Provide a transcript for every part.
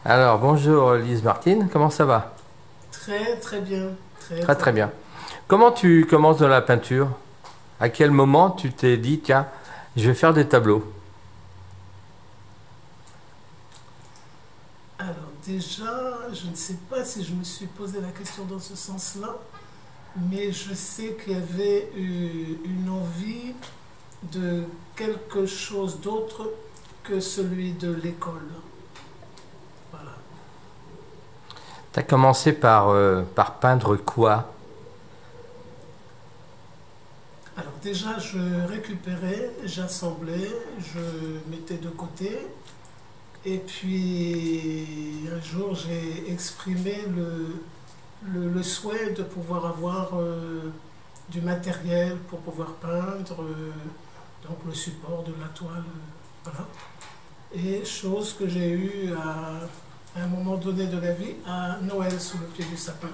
Alors, bonjour Lise Martine, comment ça va? Très bien. Très bien. Comment tu commences dans la peinture? À quel moment tu t'es dit, tiens, je vais faire des tableaux? Alors déjà, je ne sais pas si je me suis posé la question dans ce sens-là, mais je sais qu'il y avait eu une envie de quelque chose d'autre que celui de l'école. Voilà. Tu as commencé par peindre quoi? Alors déjà, je récupérais, j'assemblais, je mettais de côté, et puis un jour j'ai exprimé le souhait de pouvoir avoir du matériel pour pouvoir peindre, donc le support de la toile, voilà. Et chose que j'ai eue à un moment donné de la vie, à Noël sous le pied du sapin.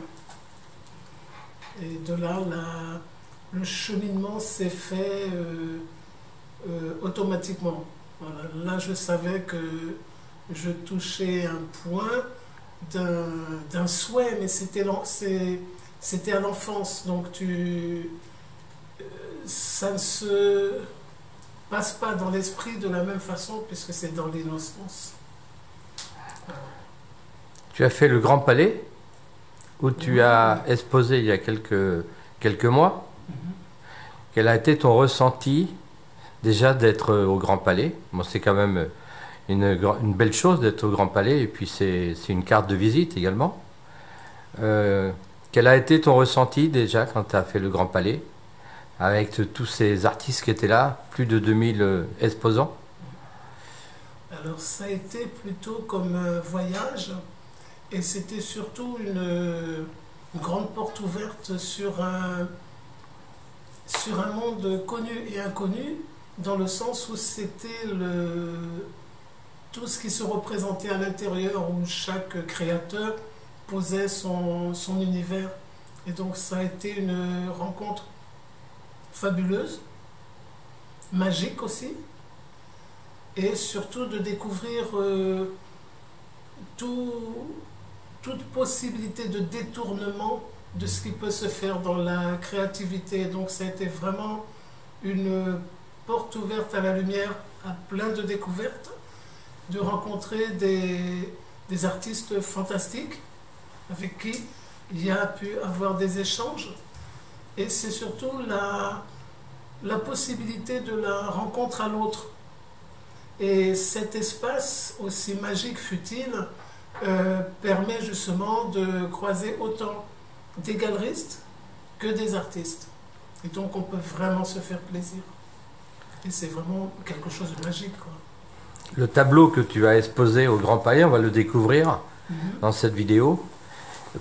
Et de là, le cheminement s'est fait automatiquement. Voilà. Là, je savais que je touchais un point d'un souhait, mais c'était à l'enfance. Donc ça ne se passe pas dans l'esprit de la même façon puisque c'est dans l'innocence. Tu as fait le Grand Palais, où tu Oui. as exposé il y a quelques mois. Mhm. Quel a été ton ressenti déjà d'être au Grand Palais? Bon, c'est quand même une belle chose d'être au Grand Palais, et puis c'est une carte de visite également. Quel a été ton ressenti déjà quand tu as fait le Grand Palais, avec tous ces artistes qui étaient là, plus de 2000 exposants? Alors ça a été plutôt comme un voyage et c'était surtout une grande porte ouverte sur un monde connu et inconnu, dans le sens où c'était tout ce qui se représentait à l'intérieur, où chaque créateur posait son univers. Et donc ça a été une rencontre fabuleuse, magique aussi, et surtout de découvrir tout, toute possibilité de détournement de ce qui peut se faire dans la créativité. Donc ça a été vraiment une porte ouverte à la lumière, à plein de découvertes, de rencontrer des artistes fantastiques avec qui il y a pu avoir des échanges. Et c'est surtout la possibilité de la rencontre à l'autre. Et cet espace, aussi magique fut-il, permet justement de croiser autant des galeristes que des artistes. Et donc on peut vraiment se faire plaisir. Et c'est vraiment quelque chose de magique, quoi. Le tableau que tu as exposé au Grand Palais, on va le découvrir dans cette vidéo.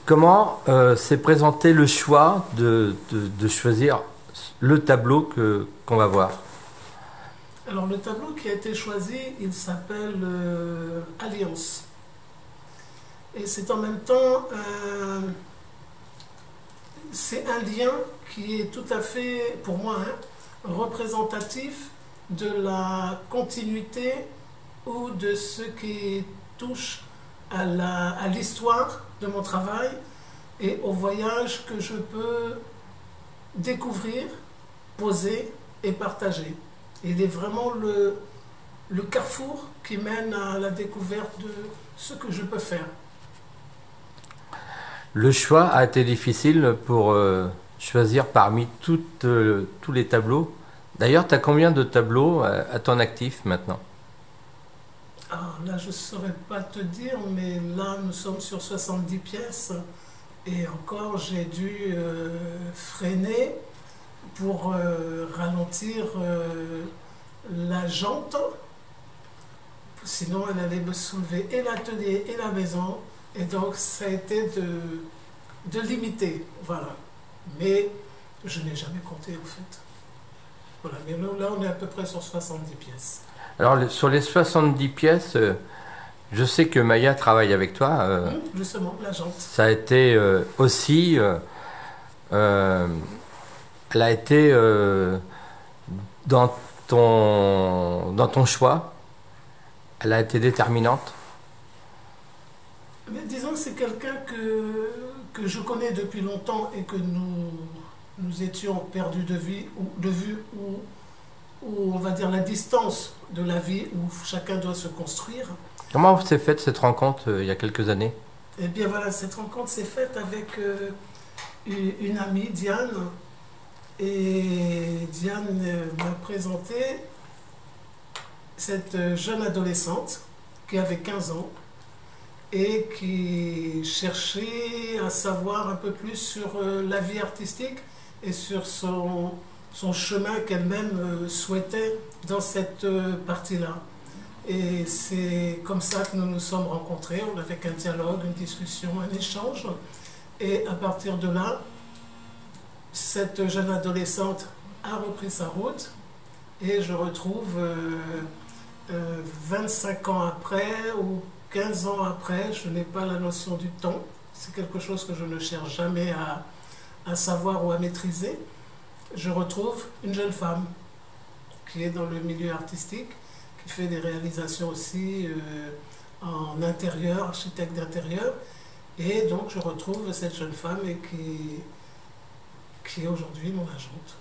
Comment s'est présenté le choix de choisir le tableau qu'on va voir? Alors le tableau qui a été choisi, il s'appelle Alliance. Et c'est en même temps, c'est un lien qui est tout à fait, pour moi, représentatif de la continuité ou de ce qui touche à l'histoire de mon travail et au voyage que je peux découvrir, poser et partager. Il est vraiment le carrefour qui mène à la découverte de ce que je peux faire. Le choix a été difficile pour choisir parmi tous les tableaux. D'ailleurs, tu as combien de tableaux à ton actif maintenant? Alors là, je ne saurais pas te dire, mais là, nous sommes sur 70 pièces. Et encore, j'ai dû freiner pour ralentir la jante. Sinon, elle allait me soulever et l'atelier et la maison. Et donc, ça a été de limiter. Voilà. Mais je n'ai jamais compté, en fait. Voilà. Mais là, on est à peu près sur 70 pièces. Alors, sur les 70 pièces, je sais que Maya travaille avec toi. Justement, la jante. Ça a été aussi... elle a été dans ton choix. Elle a été déterminante. c'est quelqu'un que je connais depuis longtemps et que nous étions perdus de vue, ou on va dire la distance de la vie où chacun doit se construire. Comment s'est faite cette rencontre il y a quelques années? Eh bien voilà, cette rencontre s'est faite avec une amie, Diane, et Diane m'a présenté cette jeune adolescente qui avait 15 ans et qui cherchait à savoir un peu plus sur la vie artistique et sur son chemin qu'elle-même souhaitait dans cette partie-là. Et c'est comme ça que nous nous sommes rencontrés, avec un dialogue, une discussion, un échange. Et à partir de là, cette jeune adolescente a repris sa route et je retrouve 25 ans après ou 15 ans après, je n'ai pas la notion du temps. C'est quelque chose que je ne cherche jamais à savoir ou à maîtriser. Je retrouve une jeune femme qui est dans le milieu artistique, qui fait des réalisations aussi en intérieur, architecte d'intérieur. Et donc je retrouve cette jeune femme et qui est aujourd'hui mon agente.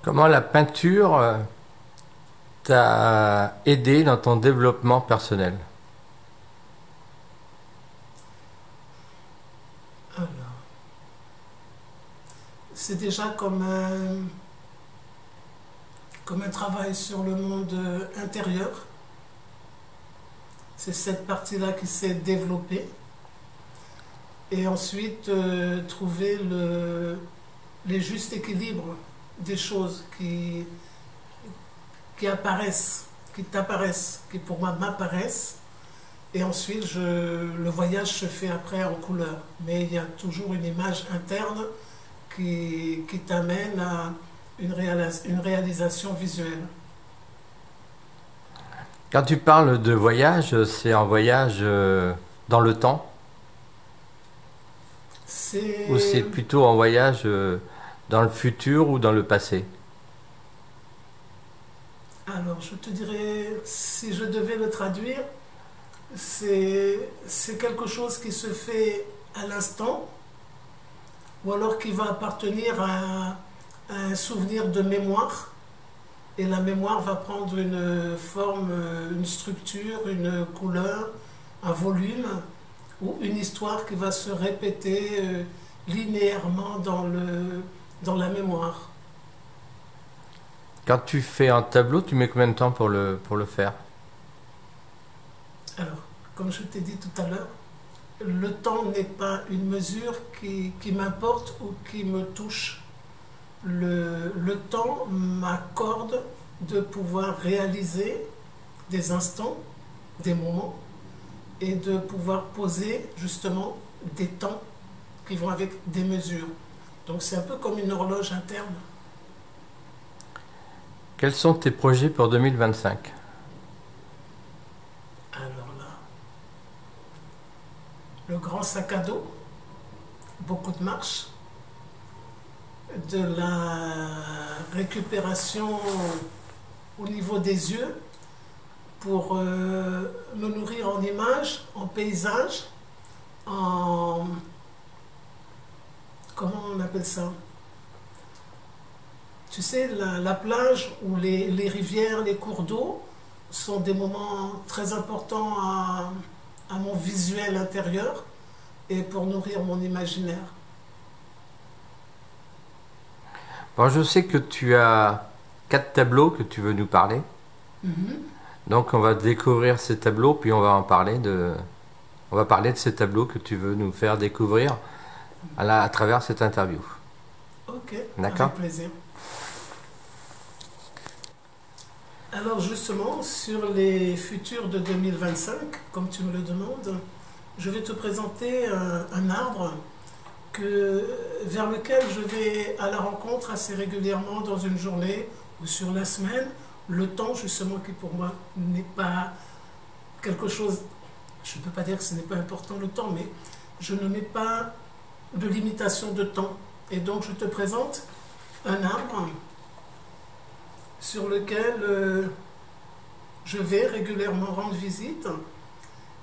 Comment la peinture t'a aidé dans ton développement personnel? Alors, c'est déjà comme un travail sur le monde intérieur. C'est cette partie-là qui s'est développée. Et ensuite, trouver les justes équilibres des choses qui apparaissent, qui t'apparaissent, qui pour moi m'apparaissent. Et ensuite, le voyage se fait après en couleur. Mais il y a toujours une image interne qui t'amène à une réalisation visuelle. Quand tu parles de voyage, c'est un voyage dans le temps? Ou c'est plutôt un voyage dans le futur ou dans le passé? Alors, je te dirais, si je devais le traduire, c'est quelque chose qui se fait à l'instant, ou alors qui va appartenir à un souvenir de mémoire, et la mémoire va prendre une forme, une structure, une couleur, un volume, ou une histoire qui va se répéter linéairement dans la mémoire. Quand tu fais un tableau, tu mets combien de temps pour le faire? Alors, comme je t'ai dit tout à l'heure, le temps n'est pas une mesure qui m'importe ou qui me touche. Le temps m'accorde de pouvoir réaliser des instants, des moments, et de pouvoir poser justement des temps qui vont avec des mesures. Donc c'est un peu comme une horloge interne. Quels sont tes projets pour 2025? Alors là, le grand sac à dos, beaucoup de marches, de la récupération au niveau des yeux pour me nourrir en images, en paysages, en... comment on appelle ça? Tu sais, la plage ou les rivières, les cours d'eau sont des moments très importants à mon visuel intérieur et pour nourrir mon imaginaire. Bon, je sais que tu as 4 tableaux que tu veux nous parler. Donc on va découvrir ces tableaux, puis on va parler de ces tableaux que tu veux nous faire découvrir à travers cette interview. Ok, d'accord, avec plaisir. Alors justement, sur les futurs de 2025, comme tu me le demandes, je vais te présenter un arbre vers lequel je vais à la rencontre assez régulièrement dans une journée ou sur la semaine. Le temps justement qui pour moi n'est pas quelque chose, je ne peux pas dire que ce n'est pas important le temps, mais je ne mets pas de limitation de temps. Et donc je te présente un arbre sur lequel je vais régulièrement rendre visite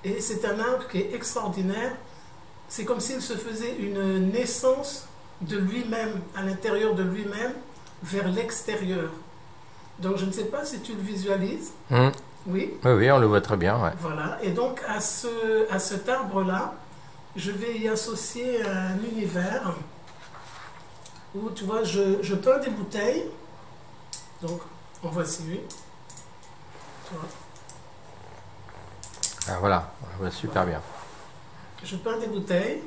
Et c'est un arbre qui est extraordinaire. C'est comme s'il se faisait une naissance de lui-même, à l'intérieur de lui-même, vers l'extérieur. Donc je ne sais pas si tu le visualises. Oui. Oui, oui, on le voit très bien. Ouais. Voilà. Et donc à cet arbre-là, je vais y associer un univers où, tu vois, je peins des bouteilles. Donc, en voici une. Tu vois. Ah, voilà, on le voit super bien. Je peins des bouteilles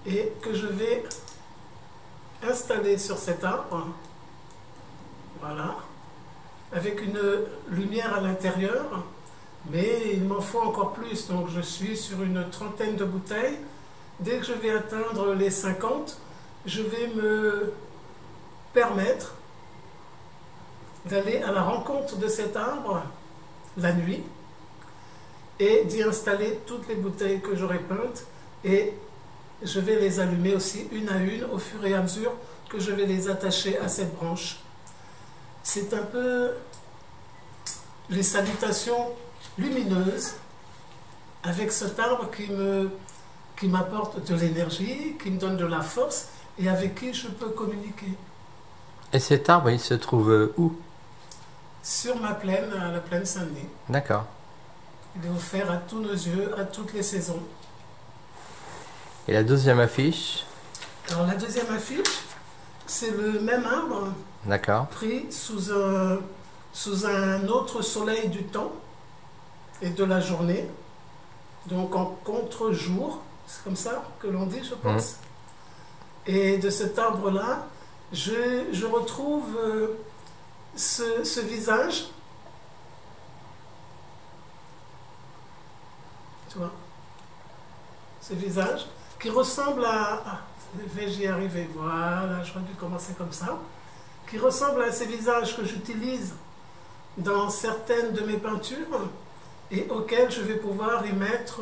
et que je vais installer sur cet arbre. Voilà. Avec une lumière à l'intérieur. Mais il m'en faut encore plus. Donc, je suis sur une trentaine de bouteilles. Dès que je vais atteindre les 50, je vais me permettre d'aller à la rencontre de cet arbre la nuit et d'y installer toutes les bouteilles que j'aurai peintes, et je vais les allumer aussi une à une au fur et à mesure que je vais les attacher à cette branche. C'est un peu les salutations lumineuses avec cet arbre qui m'apporte de l'énergie, qui me donne de la force et avec qui je peux communiquer. Et cet arbre, il se trouve où? Sur ma plaine, à la plaine Saint-Denis. D'accord. Il est offert à tous nos yeux, à toutes les saisons. Et la deuxième affiche? Alors la deuxième affiche, c'est le même arbre, d'accord, pris sous un autre soleil du temps et de la journée, donc en contre-jour, c'est comme ça que l'on dit, je pense. Et de cet arbre-là, je retrouve ce visage, tu vois, ce visage qui ressemble vais-je y arriver, voilà, j'aurais dû commencer comme ça, qui ressemble à ces visages que j'utilise dans certaines de mes peintures et auxquels je vais pouvoir y mettre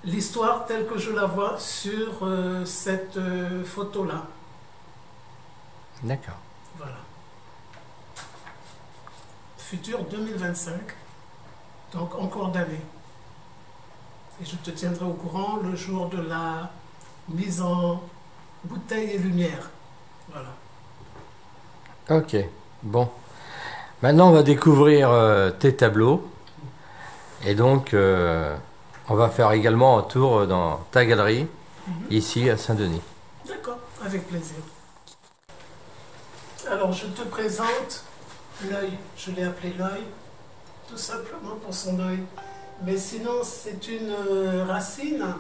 l'histoire telle que je la vois sur cette photo-là. D'accord. Voilà. Futur 2025, donc en cours d'année. Et je te tiendrai au courant le jour de la mise en bouteille et lumière. Voilà. Ok, bon. Maintenant, on va découvrir tes tableaux. Et donc, on va faire également un tour dans ta galerie, ici à Saint-Denis. D'accord, avec plaisir. Alors, je te présente l'œil. Je l'ai appelé l'œil, tout simplement pour son œil. Mais sinon, c'est une racine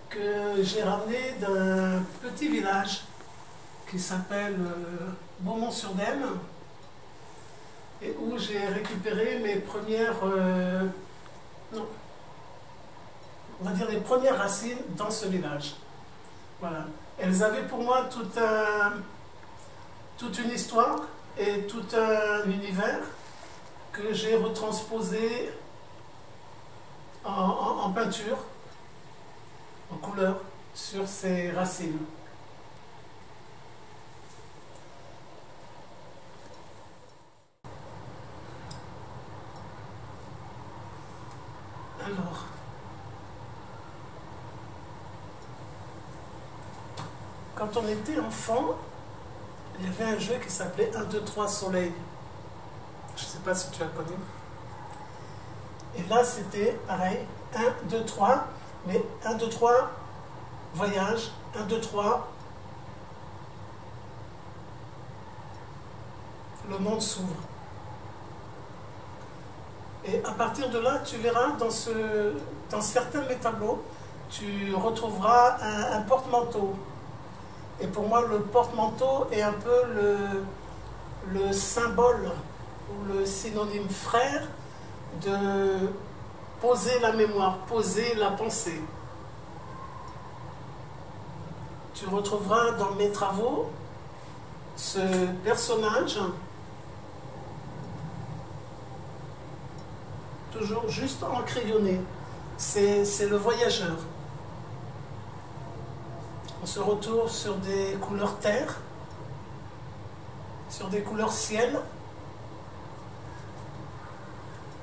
que j'ai ramenée d'un petit village qui s'appelle Beaumont-sur-Dême, et où j'ai récupéré mes premières, non, on va dire les premières racines dans ce village. Voilà. Elles avaient pour moi toute une histoire et tout un univers que j'ai retransposé en peinture, en couleur, sur ces racines. Alors, quand on était enfant, il y avait un jeu qui s'appelait 1, 2, 3 Soleil. Je ne sais pas si tu as connu. Et là, c'était pareil, 1, 2, 3, mais 1, 2, 3, voyage, 1, 2, 3, le monde s'ouvre. Et à partir de là, tu verras, dans certains de mes tableaux, tu retrouveras un porte-manteau. Et pour moi, le porte-manteau est un peu le symbole ou le synonyme frère de poser la mémoire, poser la pensée. Tu retrouveras dans mes travaux ce personnage, toujours juste en crayonné. C'est le voyageur. On se retrouve sur des couleurs terre, sur des couleurs ciel.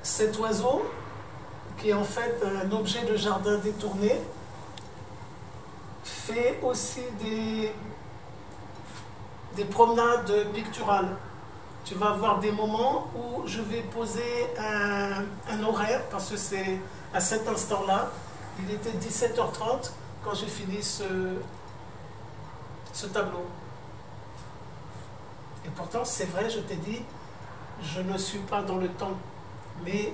Cet oiseau qui est en fait un objet de jardin détourné, fait aussi des promenades picturales. Tu vas avoir des moments où je vais poser un horaire, parce que c'est à cet instant-là, il était 17h30 quand j'ai fini ce tableau. Et pourtant, c'est vrai, je t'ai dit, je ne suis pas dans le temps. Mais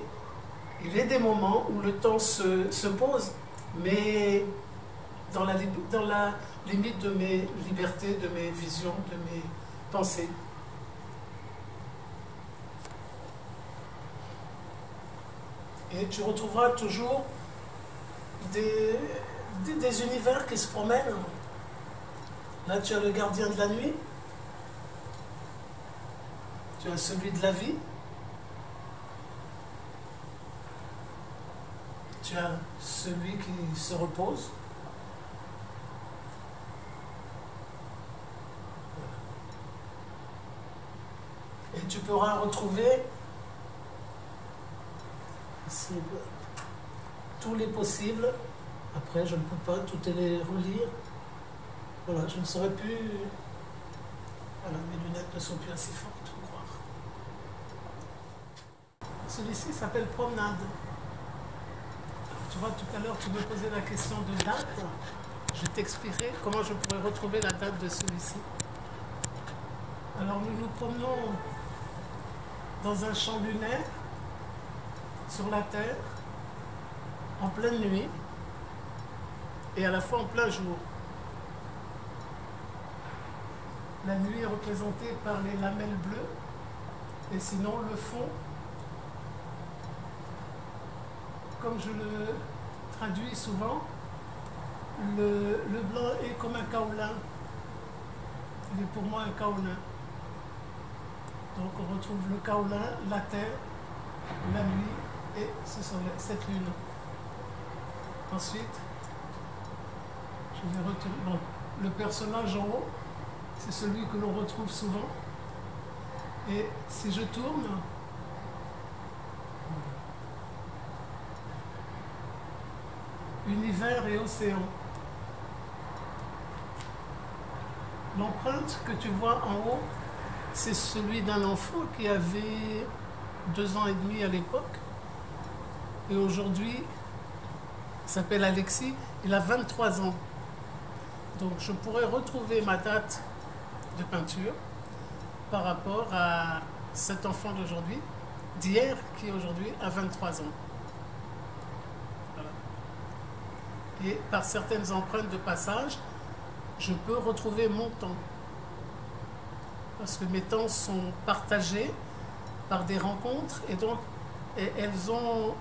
il y a des moments où le temps se pose, mais dans la limite de mes libertés, de mes visions, de mes pensées. Et tu retrouveras toujours des univers qui se promènent. Là, tu as le gardien de la nuit. Tu as celui de la vie. Tu as celui qui se repose. Et tu pourras retrouver tous les possibles. Après, je ne peux pas toutes les relire. Voilà, je ne saurais plus. Voilà, mes lunettes ne sont plus assez fortes, faut croire. Celui-ci s'appelle Promenade. Tu vois, tout à l'heure, tu me posais la question de date. Je t'expliquerai comment je pourrais retrouver la date de celui-ci. Alors, nous nous promenons dans un champ lunaire, sur la Terre, en pleine nuit, et à la fois en plein jour. La nuit est représentée par les lamelles bleues, et sinon le fond, comme je le traduis souvent, le blanc est comme un kaolin. Il est pour moi un kaolin. Donc on retrouve le kaolin, la terre, la nuit et cette lune. Ensuite, je vais retourner. Bon, le personnage en haut, c'est celui que l'on retrouve souvent. Et si je tourne, univers et océan. L'empreinte que tu vois en haut, c'est celui d'un enfant qui avait 2 ans et demi à l'époque. Et aujourd'hui, il s'appelle Alexis, il a 23 ans. Donc je pourrais retrouver ma date de peinture par rapport à cet enfant d'aujourd'hui, d'hier, qui aujourd'hui a 23 ans. Voilà. Et par certaines empreintes de passage, je peux retrouver mon temps. Parce que mes temps sont partagés par des rencontres et donc elles ont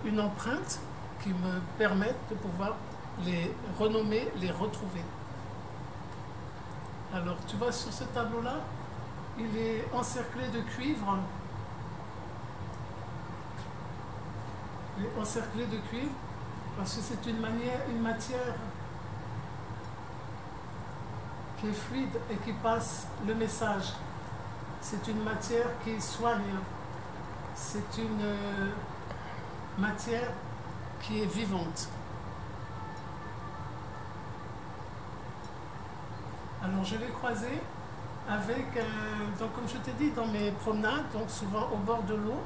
une empreinte qui me permettent de pouvoir les renommer, les retrouver. Alors tu vois sur ce tableau-là, il est encerclé de cuivre. Il est encerclé de cuivre parce que c'est une matière qui est fluide et qui passe le message. C'est une matière qui soigne. C'est une matière qui est vivante. Alors je l'ai croisé avec, donc comme je t'ai dit, dans mes promenades, donc souvent au bord de l'eau,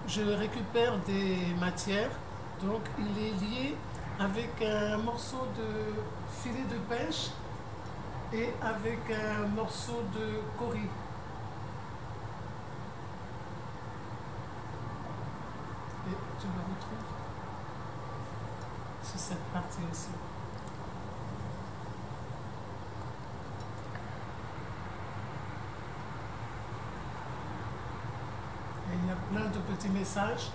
je récupère des matières. Donc il est lié avec un morceau de filet de pêche et avec un morceau de cori. Et tu le retrouves sur cette partie aussi. Et il y a plein de petits messages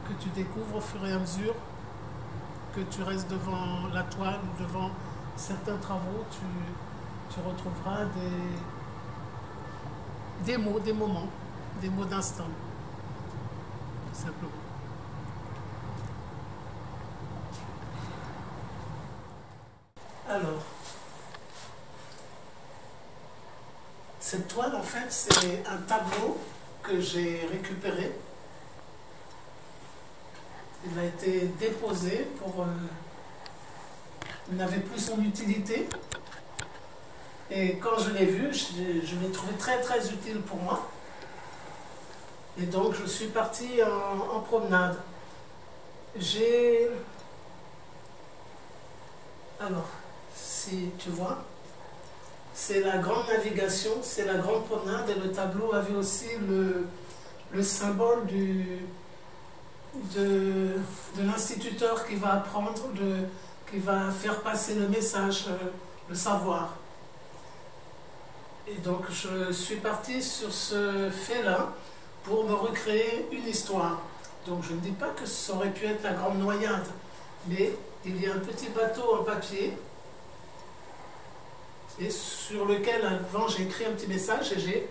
que tu découvres au fur et à mesure que tu restes devant la toile ou devant certains travaux, tu retrouveras des mots, des moments, des mots d'instant, tout simplement. Alors, cette toile, en fait, c'est un tableau que j'ai récupéré Il a été déposé il n'avait plus son utilité. Et quand je l'ai vu, je l'ai trouvé très très utile pour moi. Et donc je suis parti en promenade. Alors, si tu vois, c'est la grande navigation, c'est la grande promenade, et le tableau avait aussi le symbole de l'instituteur qui va apprendre, qui va faire passer le message, le savoir. Et donc je suis parti sur ce fait-là pour me recréer une histoire. Donc je ne dis pas que ça aurait pu être la grande noyade, mais il y a un petit bateau en papier et sur lequel avant j'ai écrit un petit message et j'ai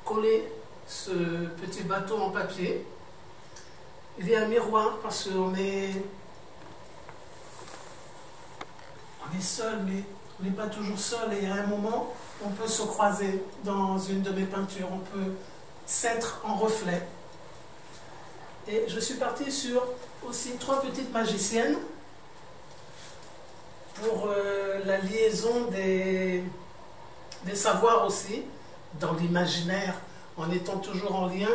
collé ce petit bateau en papier. Il y a un miroir parce qu'on est seul, mais on n'est pas toujours seul, et à un moment on peut se croiser dans une de mes peintures, on peut s'être en reflet. Et je suis partie sur aussi 3 petites magiciennes pour la liaison des savoirs aussi, dans l'imaginaire, en étant toujours en lien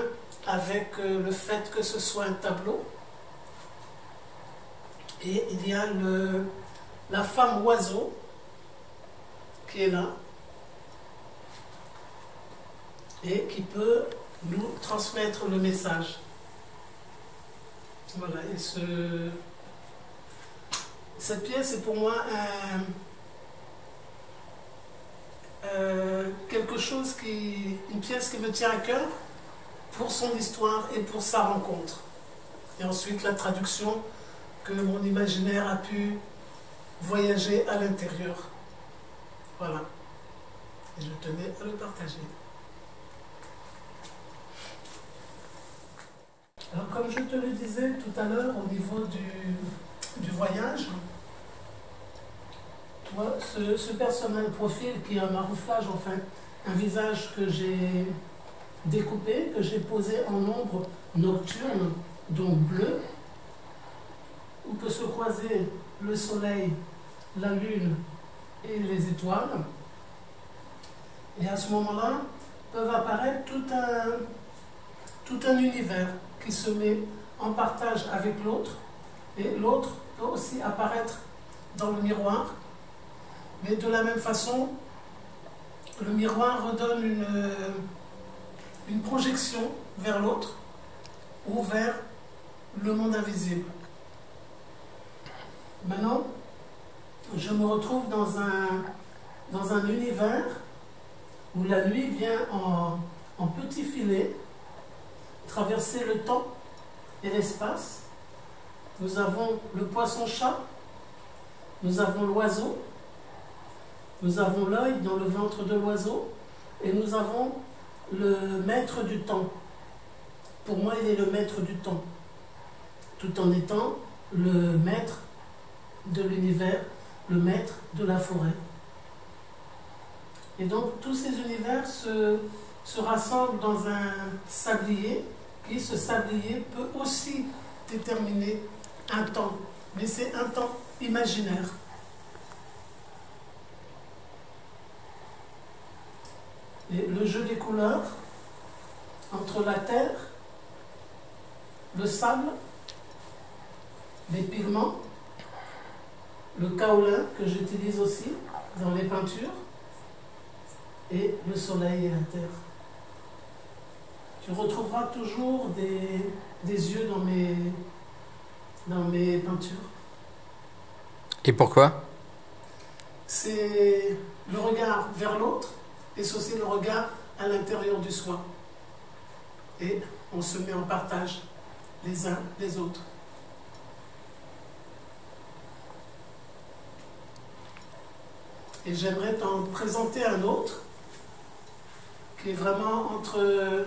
avec le fait que ce soit un tableau. Et il y a la femme oiseau qui est là et qui peut nous transmettre le message. Voilà, et cette pièce est pour moi quelque chose une pièce qui me tient à cœur pour son histoire et pour sa rencontre. Et ensuite la traduction que mon imaginaire a pu voyager à l'intérieur. Voilà. Et je tenais à le partager. Alors, comme je te le disais tout à l'heure au niveau du voyage, tu vois, ce personnel profil qui est un marouflage, enfin, un visage que j'ai découpé, que j'ai posé en ombre nocturne, donc bleu, où peut se croiser le soleil, la lune et les étoiles. Et à ce moment-là, peuvent apparaître tout un univers qui se met en partage avec l'autre, et l'autre peut aussi apparaître dans le miroir, mais de la même façon, le miroir redonne une projection vers l'autre ou vers le monde invisible. Maintenant, je me retrouve dans un univers où la nuit vient en petit filet traverser le temps et l'espace. Nous avons le poisson-chat, nous avons l'oiseau, nous avons l'œil dans le ventre de l'oiseau, et nous avons le maître du temps. Pour moi, il est le maître du temps, tout en étant le maître de l'univers, le maître de la forêt. Et donc, tous ces univers se rassemblent dans un sablier, qui, ce sablier, peut aussi déterminer un temps, mais c'est un temps imaginaire. Et le jeu des couleurs entre la terre, le sable, les pigments, le kaolin que j'utilise aussi dans les peintures, et le soleil et la terre. Tu retrouveras toujours des yeux dans mes peintures. Et pourquoi? C'est le regard vers l'autre, et c'est aussi le regard à l'intérieur du soi. Et on se met en partage les uns les autres. Et j'aimerais t'en présenter un autre qui est vraiment entre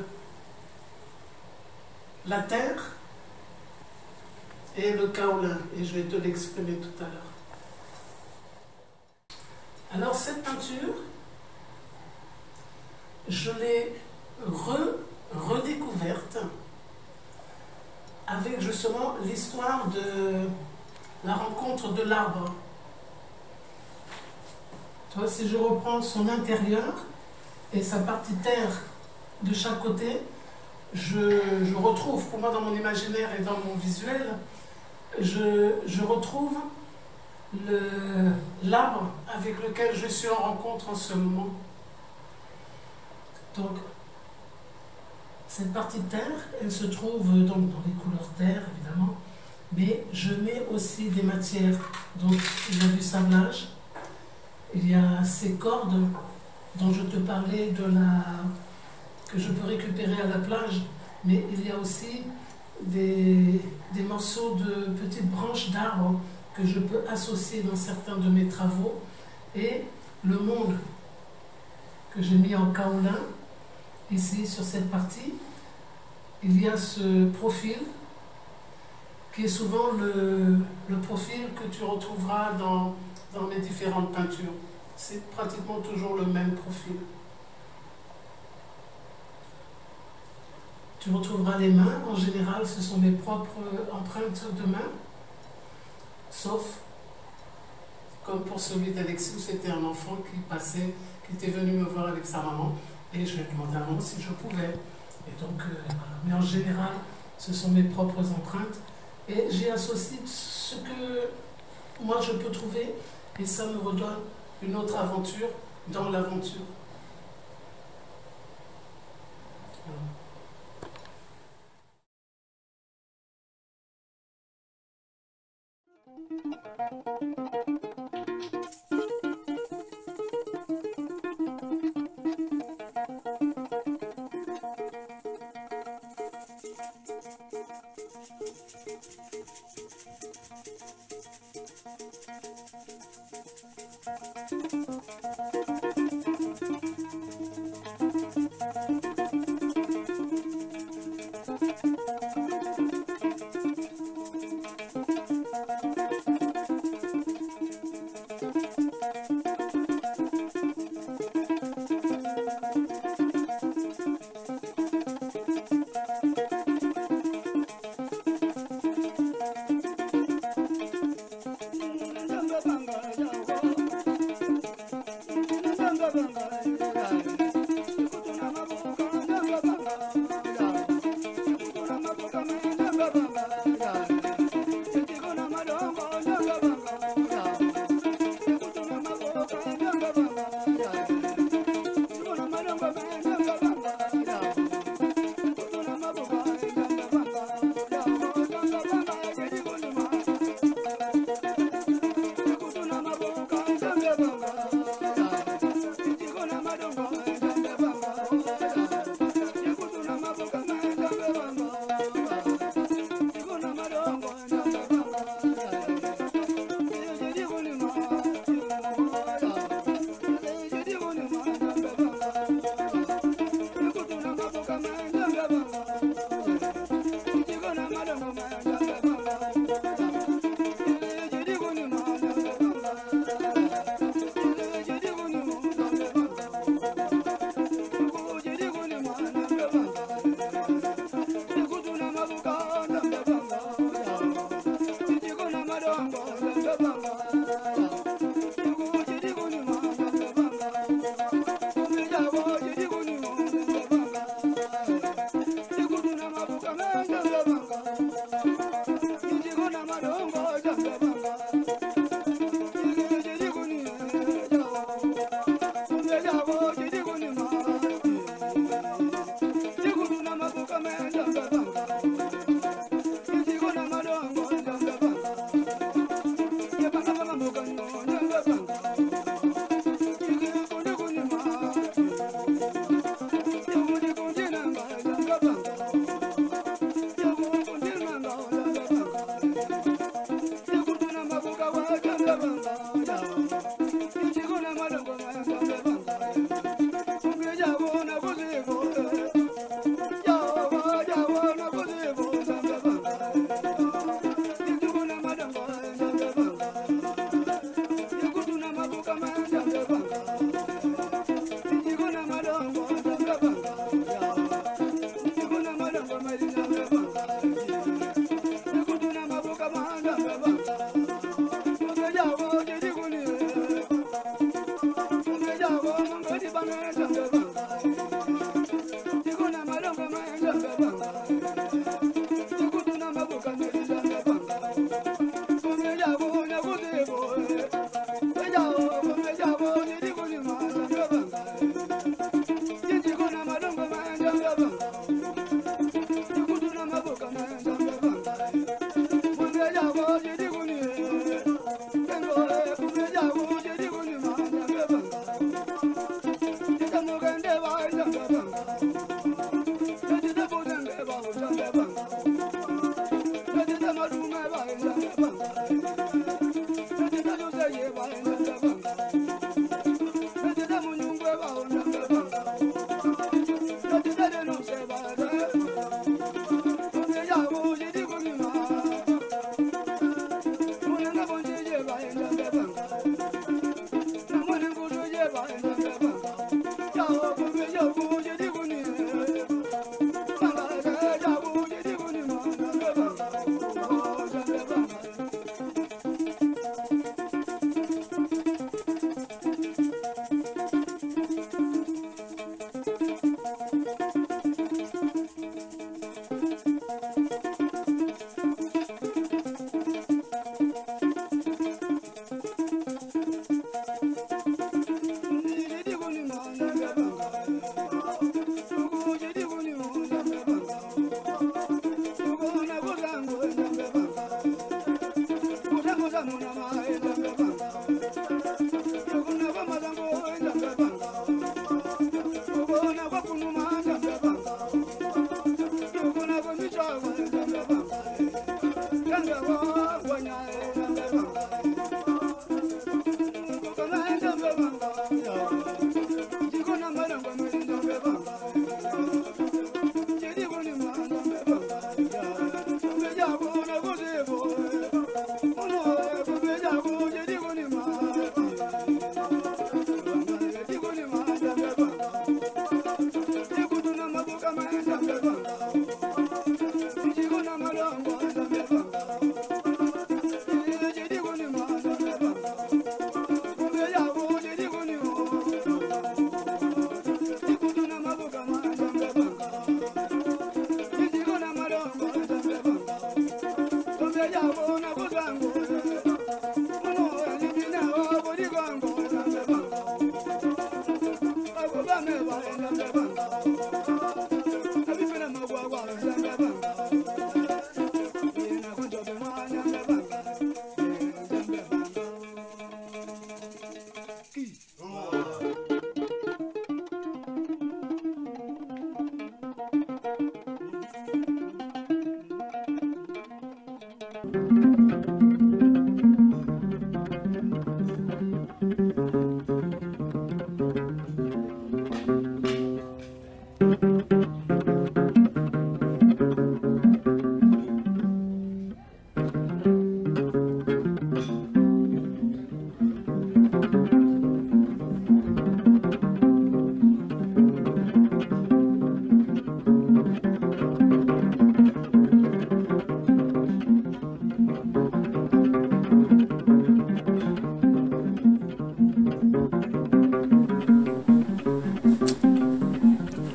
la terre et le kaolin, et je vais te l'exprimer tout à l'heure. Alors cette peinture, je l'ai redécouverte avec justement l'histoire de la rencontre de l'arbre. Tu vois, si je reprends son intérieur et sa partie terre de chaque côté, je retrouve, pour moi dans mon imaginaire et dans mon visuel, je retrouve l'arbre avec lequel je suis en rencontre en ce moment. Donc, cette partie terre, elle se trouve donc dans les couleurs terre, évidemment, mais je mets aussi des matières. Donc, il y a du sablage, il y a ces cordes dont je te parlais que je peux récupérer à la plage, mais il y a aussi des morceaux de petites branches d'arbres que je peux associer dans certains de mes travaux, et le monde que j'ai mis en kaolin, ici sur cette partie, il y a ce profil qui est souvent le profil que tu retrouveras dans mes différentes peintures. C'est pratiquement toujours le même profil. Tu retrouveras les mains, en général ce sont mes propres empreintes de main, sauf comme pour celui d'Alexis où c'était un enfant qui était venu me voir avec sa maman, et je lui ai demandé à maman si je pouvais. Et donc, voilà. Mais en général, ce sont mes propres empreintes, et j'y associe ce que moi je peux trouver, et ça me redonne une autre aventure dans l'aventure. Voilà.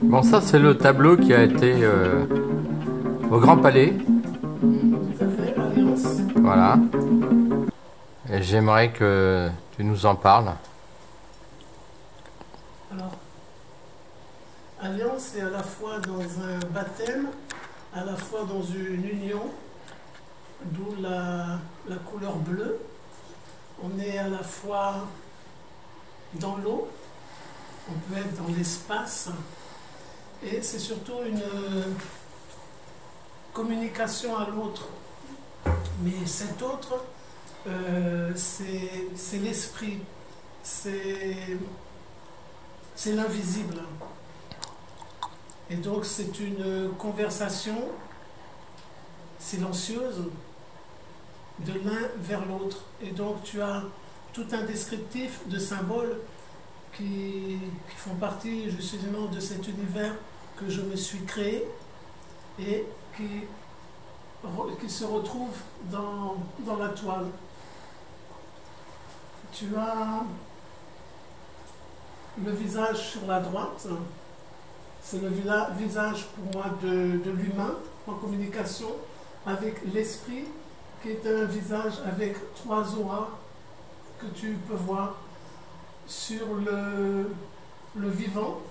Bon, ça c'est le tableau qui a été au Grand Palais. Tout à fait, Alliance. Voilà. Et j'aimerais que tu nous en parles. Alors, Alliance est à la fois dans un baptême, à la fois dans une union, d'où la couleur bleue. On est à la fois dans l'eau, on peut être dans l'espace, et c'est surtout une communication à l'autre. Mais cet autre, c'est l'esprit, c'est l'invisible. Et donc c'est une conversation silencieuse de l'un vers l'autre. Et donc tu as tout un descriptif de symboles qui font partie justement de cet univers que je me suis créé et qui se retrouve dans la toile. Tu as le visage sur la droite, C'est le visage pour moi de l'humain en communication avec l'esprit, qui est un visage avec 3 auras que tu peux voir sur le vivant.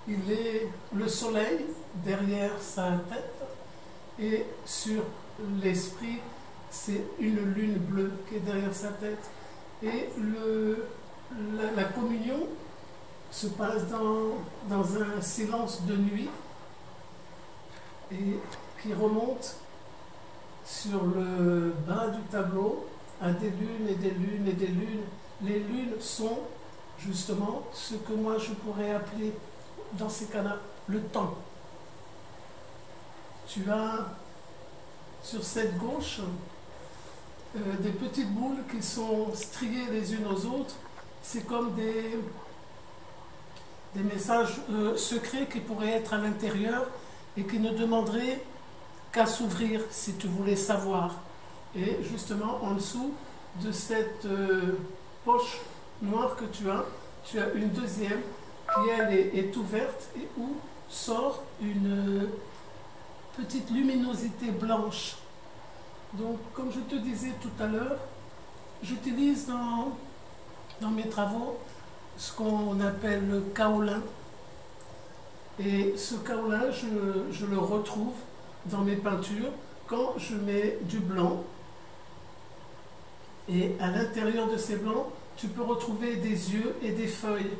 Il est le soleil derrière sa tête, et sur l'esprit, c'est une lune bleue qui est derrière sa tête. Et la communion se passe dans un silence de nuit et qui remonte sur le bas du tableau à des lunes et des lunes et des lunes. Les lunes sont justement ce que moi je pourrais appeler dans ces cas-là le temps. Tu as sur cette gauche des petites boules qui sont striées les unes aux autres. C'est comme des messages secrets qui pourraient être à l'intérieur et qui ne demanderaient qu'à s'ouvrir si tu voulais savoir. Et justement, en dessous de cette poche noire que tu as une deuxième qui, elle, est ouverte et où sort une petite luminosité blanche. Donc, comme je te disais tout à l'heure, j'utilise dans mes travaux ce qu'on appelle le kaolin. Et ce kaolin, je le retrouve dans mes peintures quand je mets du blanc. Et à l'intérieur de ces blancs, tu peux retrouver des yeux et des feuilles.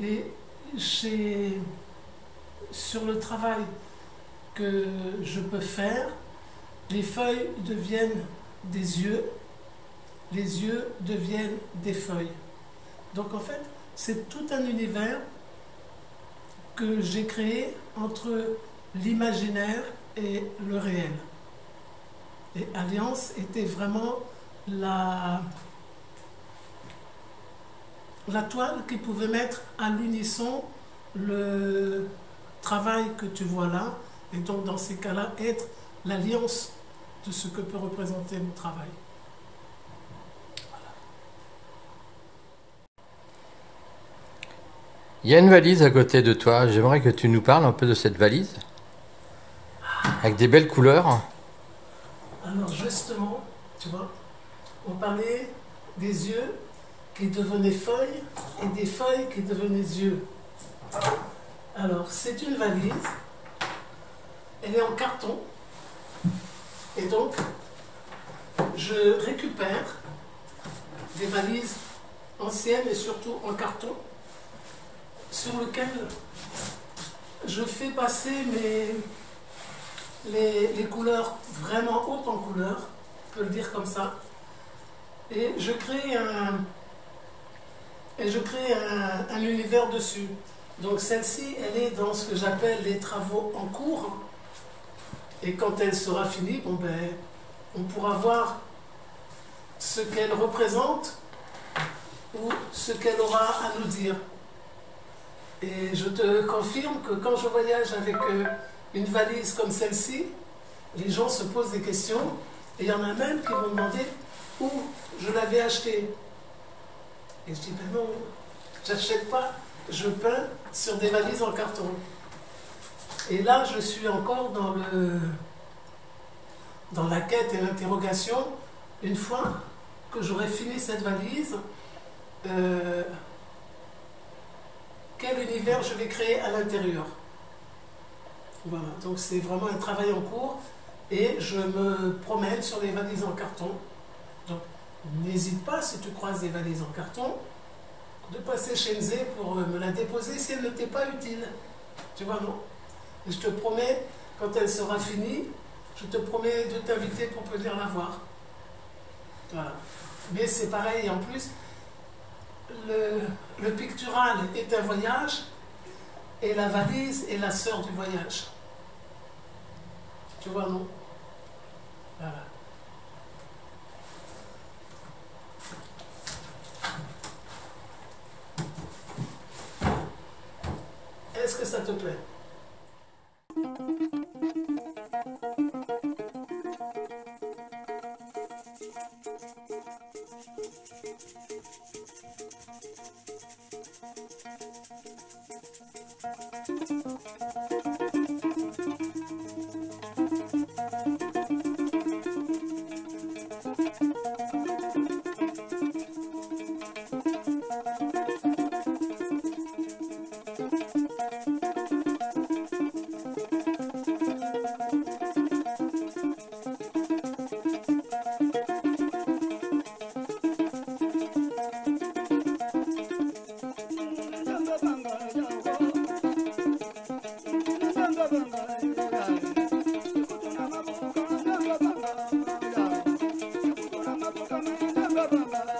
Et sur le travail que je peux faire, les feuilles deviennent des yeux, les yeux deviennent des feuilles. Donc en fait, c'est tout un univers que j'ai créé entre l'imaginaire et le réel. Et Alliance était vraiment la toile qui pouvait mettre à l'unisson le travail que tu vois là, et donc dans ces cas-là, être l'alliance de ce que peut représenter mon travail. Il y a une valise à côté de toi. J'aimerais que tu nous parles un peu de cette valise. Avec des belles couleurs. Alors justement, tu vois, on parlait des yeux qui devenaient feuilles et des feuilles qui devenaient yeux. Alors, c'est une valise. Elle est en carton. Et donc, je récupère des valises anciennes et surtout en carton sur lesquelles je fais passer les couleurs vraiment hautes en couleurs, on peut le dire comme ça. Et je crée un univers dessus. Donc celle-ci, elle est dans ce que j'appelle les travaux en cours. Et quand elle sera finie, bon ben, on pourra voir ce qu'elle représente ou ce qu'elle aura à nous dire. Et je te confirme que quand je voyage avec une valise comme celle-ci, les gens se posent des questions et il y en a même qui vont demander où je l'avais acheté. Et je dis, ben non, j'achète pas, je peins sur des valises en carton. Et là, je suis encore dans la quête et l'interrogation. Une fois que j'aurai fini cette valise, quel univers je vais créer à l'intérieur. Voilà, donc c'est vraiment un travail en cours et je me promène sur les valises en carton. Donc n'hésite pas, si tu croises des valises en carton, de passer chez Nzé pour me la déposer si elle ne t'est pas utile. Tu vois, non? Et je te promets, quand elle sera finie, je te promets de t'inviter pour venir la voir. Voilà. Mais c'est pareil, en plus, le pictural est un voyage et la valise est la sœur du voyage. Tu vois, non? Voilà. Est-ce que ça te plaît? Bye.